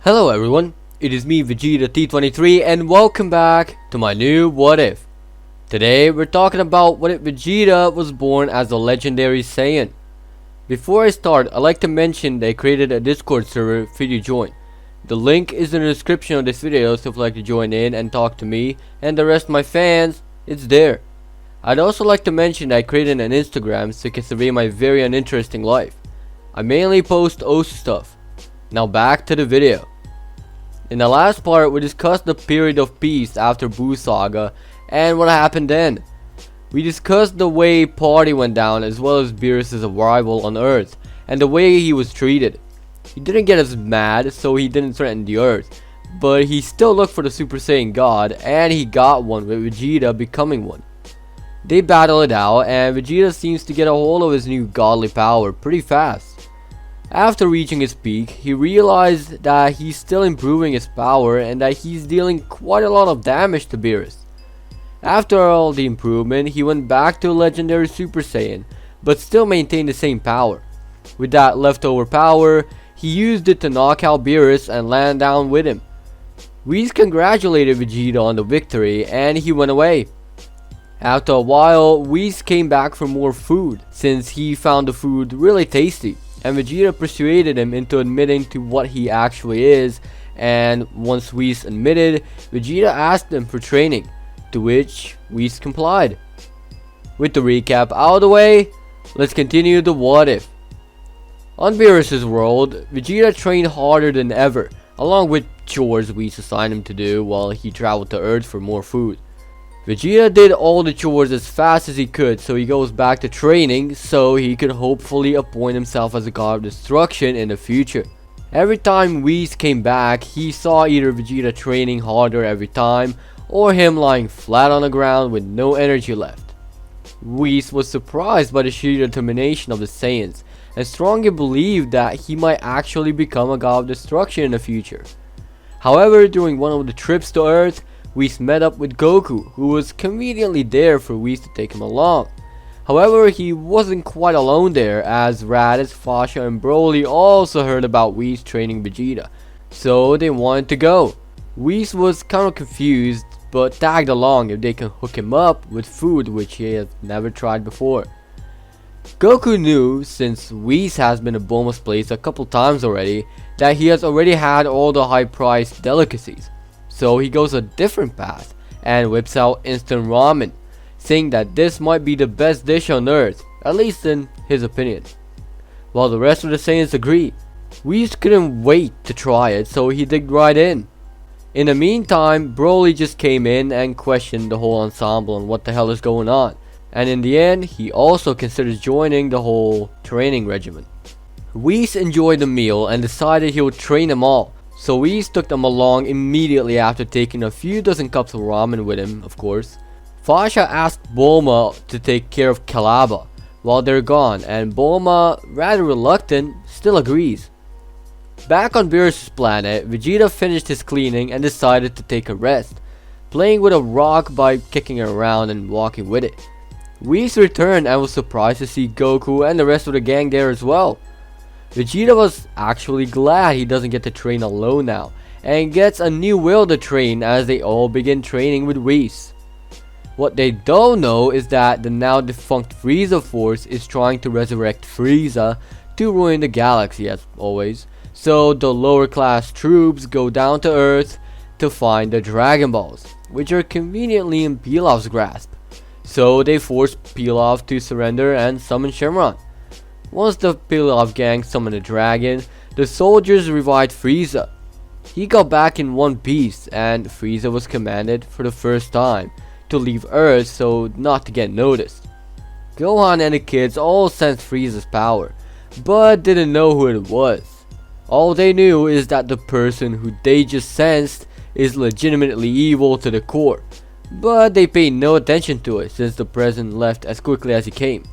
Hello everyone, it is me Vegeta T23 and welcome back to my new What If. Today we're talking about what if Vegeta was born as a legendary Saiyan. Before I start, I'd like to mention they created a Discord server for you to join. The link is in the description of this video, so if you'd like to join in and talk to me and the rest of my fans, it's there. I'd also like to mention that I created an Instagram so you can survey my very uninteresting life. I mainly post OSU stuff. Now back to the video. In the last part, we discussed the period of peace after Buu Saga and what happened then. We discussed the way Party went down as well as Beerus' arrival on Earth and the way he was treated. He didn't get as mad, so he didn't threaten the Earth, but he still looked for the Super Saiyan God and he got one with Vegeta becoming one. They battle it out and Vegeta seems to get a hold of his new godly power pretty fast. After reaching his peak, he realized that he's still improving his power and that he's dealing quite a lot of damage to Beerus. After all the improvement, he went back to a legendary Super Saiyan, but still maintained the same power. With that leftover power, he used it to knock out Beerus and land down with him. Whis congratulated Vegeta on the victory and he went away. After a while, Whis came back for more food, since he found the food really tasty. And Vegeta persuaded him into admitting to what he actually is, and once Whis admitted, Vegeta asked him for training, to which Whis complied. With the recap out of the way, let's continue the what if. On Beerus' world, Vegeta trained harder than ever, along with chores Whis assigned him to do while he traveled to Earth for more food. Vegeta did all the chores as fast as he could, so he goes back to training so he could hopefully appoint himself as a god of destruction in the future. Every time Whis came back, he saw either Vegeta training harder every time or him lying flat on the ground with no energy left. Whis was surprised by the sheer determination of the Saiyans and strongly believed that he might actually become a god of destruction in the future. However, during one of the trips to Earth, Whis met up with Goku, who was conveniently there for Whis to take him along. However, he wasn't quite alone there, as Raditz, Fasha, and Broly also heard about Whis training Vegeta, so they wanted to go. Whis was kind of confused, but tagged along if they can hook him up with food which he had never tried before. Goku knew, since Whis has been to Bulma's place a couple times already, that he has already had all the high-priced delicacies. So he goes a different path and whips out instant ramen, saying that this might be the best dish on Earth, at least in his opinion. While the rest of the Saiyans agree, Whis couldn't wait to try it, so he digged right in. In the meantime, Broly just came in and questioned the whole ensemble on what the hell is going on, and in the end, he also considered joining the whole training regimen. Whis enjoyed the meal and decided he would train them all. So Whis took them along immediately after taking a few dozen cups of ramen with him, of course. Fasha asked Bulma to take care of Kalaba while they're gone, and Bulma, rather reluctant, still agrees. Back on Beerus' planet, Vegeta finished his cleaning and decided to take a rest, playing with a rock by kicking it around and walking with it. Whis returned and was surprised to see Goku and the rest of the gang there as well. Vegeta was actually glad he doesn't get to train alone now, and gets a new will to train as they all begin training with Whis. What they don't know is that the now defunct Frieza Force is trying to resurrect Frieza to ruin the galaxy as always, so the lower class troops go down to Earth to find the Dragon Balls, which are conveniently in Pilaf's grasp. So they force Pilaf to surrender and summon Shenron. Once the Pilaf gang summoned a dragon, the soldiers revived Frieza. He got back in one piece, and Frieza was commanded for the first time to leave Earth so not to get noticed. Gohan and the kids all sensed Frieza's power, but didn't know who it was. All they knew is that the person who they just sensed is legitimately evil to the core, but they paid no attention to it since the president left as quickly as he came.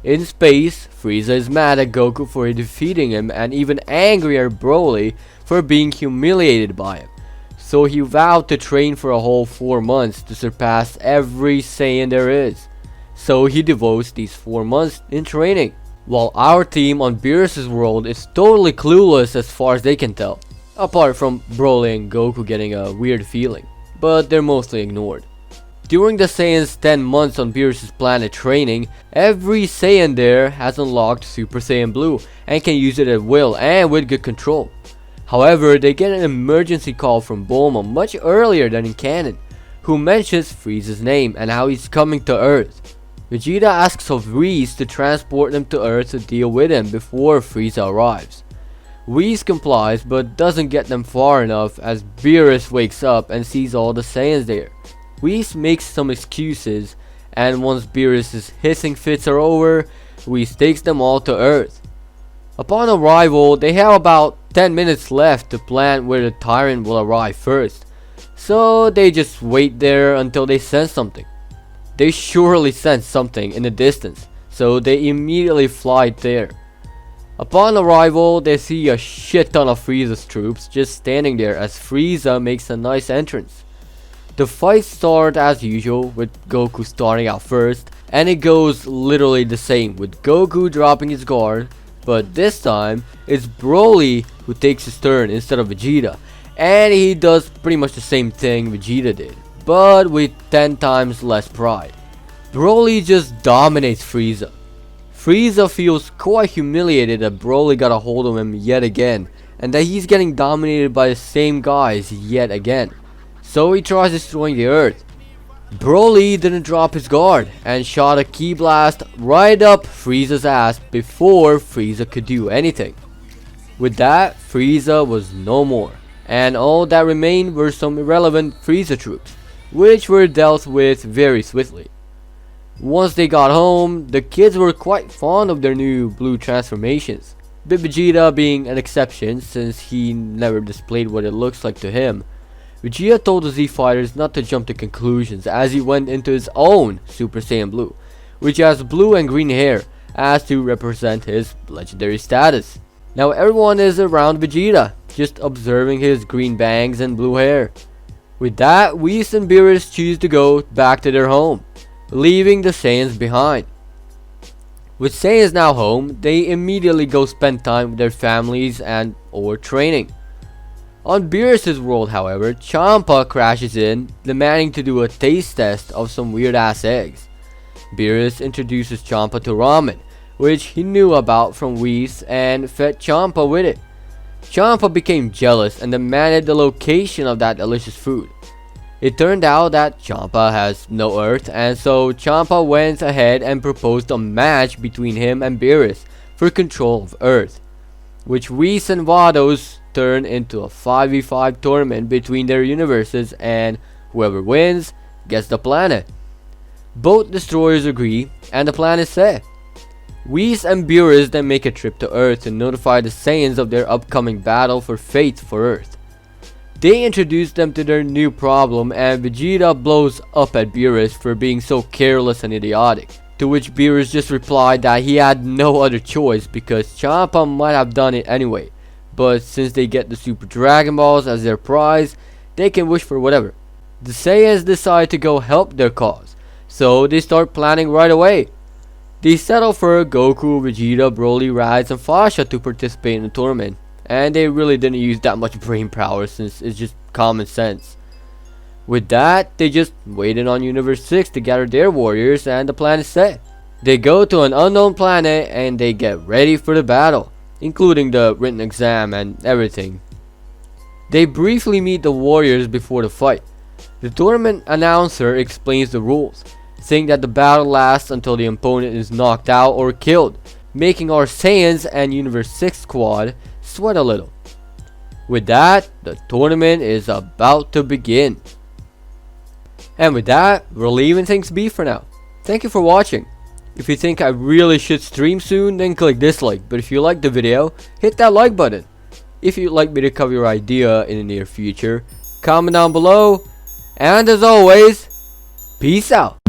In space, Frieza is mad at Goku for defeating him and even angry at Broly for being humiliated by him. So he vowed to train for a whole 4 months to surpass every Saiyan there is. So he devotes these 4 months in training. While our team on Beerus' world is totally clueless as far as they can tell. apart from Broly and Goku getting a weird feeling, but they're mostly ignored. During the Saiyans' 10 months on Beerus' planet training, every Saiyan there has unlocked Super Saiyan Blue and can use it at will and with good control. However, they get an emergency call from Bulma much earlier than in canon, who mentions Frieza's name and how he's coming to Earth. Vegeta asks of Whis to transport them to Earth to deal with him before Frieza arrives. Whis complies but doesn't get them far enough as Beerus wakes up and sees all the Saiyans there. Whis makes some excuses, and once Beerus' hissing fits are over, Whis takes them all to Earth. Upon arrival, they have about 10 minutes left to plan where the tyrant will arrive first, so they just wait there until they sense something. They surely sense something in the distance, so they immediately fly there. Upon arrival, they see a shit ton of Frieza's troops just standing there as Frieza makes a nice entrance. The fight starts as usual, with Goku starting out first, and it goes literally the same, with Goku dropping his guard, but this time it's Broly who takes his turn instead of Vegeta, and he does pretty much the same thing Vegeta did, but with 10 times less pride. Broly just dominates Frieza. Frieza feels quite humiliated that Broly got a hold of him yet again, and that he's getting dominated by the same guys yet again. So he tries destroying the Earth. Broly didn't drop his guard and shot a ki blast right up Frieza's ass before Frieza could do anything. With that, Frieza was no more, and all that remained were some irrelevant Frieza troops, which were dealt with very swiftly. Once they got home, the kids were quite fond of their new blue transformations, with Vegeta being an exception since he never displayed what it looks like to him. Vegeta told the Z Fighters not to jump to conclusions as he went into his own Super Saiyan Blue, which has blue and green hair as to represent his legendary status. Now everyone is around Vegeta, just observing his green bangs and blue hair. With that, Whis and Beerus choose to go back to their home, leaving the Saiyans behind. With Saiyans now home, they immediately go spend time with their families and or training. On Beerus' world, however, Champa crashes in, demanding to do a taste test of some weird ass eggs. Beerus introduces Champa to ramen, which he knew about from Whis, and fed Champa with it. Champa became jealous and demanded the location of that delicious food. It turned out that Champa has no Earth, and so Champa went ahead and proposed a match between him and Beerus for control of Earth, which Whis and Vados turn into a 5v5 tournament between their universes, and whoever wins gets the planet. Both destroyers agree, and the plan is set. Whis and Beerus then make a trip to Earth to notify the Saiyans of their upcoming battle for fate for Earth. They introduce them to their new problem, and Vegeta blows up at Beerus for being so careless and idiotic, to which Beerus just replied that he had no other choice because Champa might have done it anyway, but since they get the Super Dragon Balls as their prize, they can wish for whatever. The Saiyans decide to go help their cause, so they start planning right away. They settle for Goku, Vegeta, Broly, Raditz, and Fasha to participate in the tournament, and they really didn't use that much brain power since it's just common sense. With that, they just waited on Universe 6 to gather their warriors, and the plan is set. They go to an unknown planet and they get ready for the battle, including the written exam and everything. They briefly meet the warriors before the fight. The tournament announcer explains the rules, saying that the battle lasts until the opponent is knocked out or killed, making our Saiyans and Universe 6 squad sweat a little. With that, the tournament is about to begin. And with that, we're leaving things be for now. Thank you for watching. If you think I really should stream soon, then click dislike. But if you liked the video, hit that like button. If you'd like me to cover your idea in the near future, comment down below. And as always, peace out.